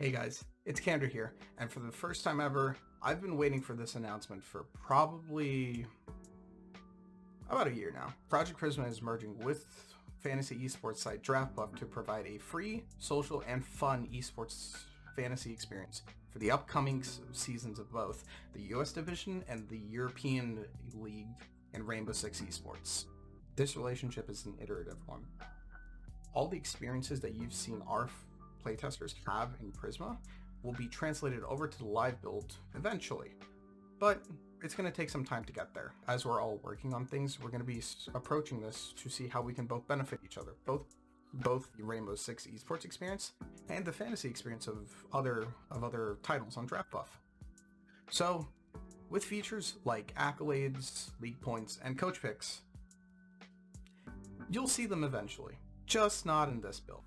Hey guys, it's Kander here, and for the first time ever, I've been waiting for this announcement for probably about a year now. Project Prisma is merging with fantasy esports site DraftBuff to provide a free, social, and fun esports fantasy experience for the upcoming seasons of both the US Division and the European League and Rainbow Six Esports. This relationship is an iterative one. All the experiences that you've seen our playtesters have in Prisma will be translated over to the live build eventually, but it's going to take some time to get there. As we're all working on things, we're going to be approaching this to see how we can both benefit each other, both the Rainbow Six Esports experience and the fantasy experience of other titles on DraftBuff. So, with features like accolades, league points, and coach picks, you'll see them eventually, just not in this build.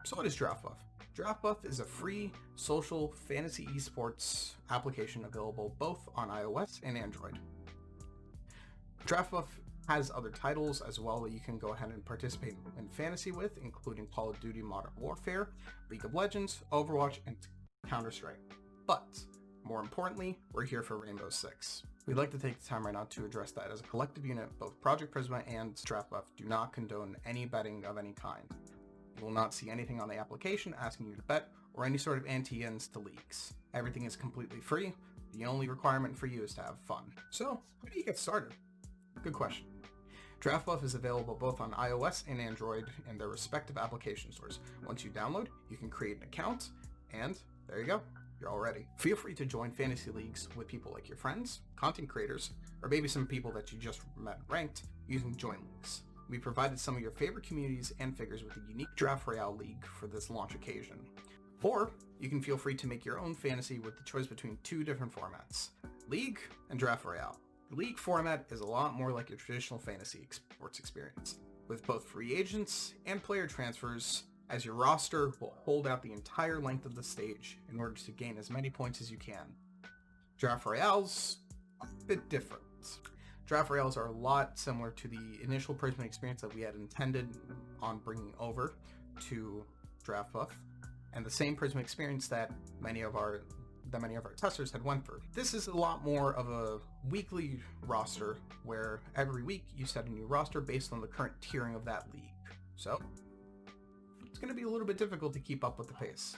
So what is DraftBuff? DraftBuff is a free social fantasy esports application available both on iOS and Android. DraftBuff has other titles as well that you can go ahead and participate in fantasy with, including Call of Duty Modern Warfare, League of Legends, Overwatch, and Counter-Strike. But, more importantly, we're here for Rainbow Six. We'd like to take the time right now to address that. As a collective unit, both Project Prisma and DraftBuff do not condone any betting of any kind. You will not see anything on the application asking you to bet or any sort of anti-ins to leagues. Everything is completely free. The only requirement for you is to have fun. So, how do you get started? Good question. DraftBuff is available both on iOS and Android in their respective application stores. Once you download, you can create an account, and there you go. You're all ready. Feel free to join fantasy leagues with people like your friends, content creators, or maybe some people that you just met ranked using join leagues. We provided some of your favorite communities and figures with a unique Draft Royale League for this launch occasion. Or, you can feel free to make your own fantasy with the choice between two different formats, League and Draft Royale. The League format is a lot more like your traditional fantasy sports experience, with both free agents and player transfers, as your roster will hold out the entire length of the stage in order to gain as many points as you can. Draft Royales are a bit different. Draft Royales are a lot similar to the initial Prisma experience that we had intended on bringing over to DraftBuff, and the same Prisma experience that many of our testers had went through. This is a lot more of a weekly roster where every week you set a new roster based on the current tiering of that league. So it's going to be a little bit difficult to keep up with the pace,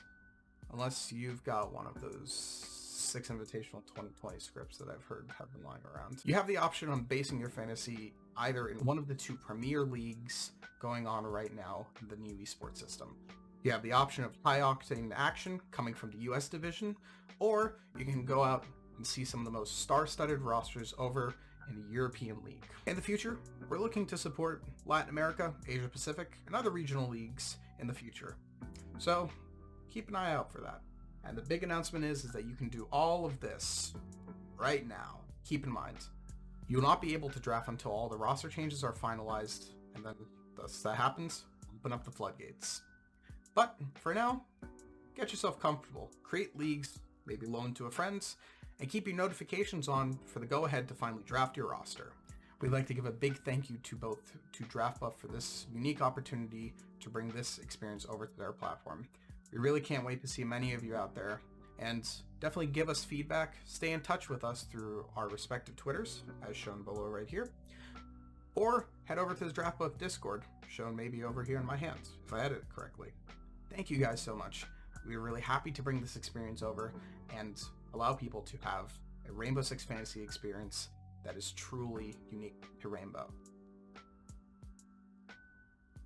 unless you've got one of those 6 invitational 2020 scripts that I've heard have been lying around. You have the option on basing your fantasy either in one of the 2 premier leagues going on right now in the new esports system. You have the option of high-octane action coming from the US Division, or you can go out and see some of the most star-studded rosters over in the European League. In the future, we're looking to support Latin America, Asia Pacific, and other regional leagues in the future. So keep an eye out for that. And the big announcement is that you can do all of this right now. Keep in mind, you will not be able to draft until all the roster changes are finalized, and then once that happens, open up the floodgates. But for now, get yourself comfortable, create leagues, maybe loan to a friend, and keep your notifications on for the go-ahead to finally draft your roster. We'd like to give a big thank you to DraftBuff for this unique opportunity to bring this experience over to their platform. We really can't wait to see many of you out there, and definitely give us feedback. Stay in touch with us through our respective Twitters, as shown below right here, or head over to the DraftBuff Discord, shown maybe over here in my hands, if I edit it correctly. Thank you guys so much. We're really happy to bring this experience over and allow people to have a Rainbow Six fantasy experience that is truly unique to Rainbow.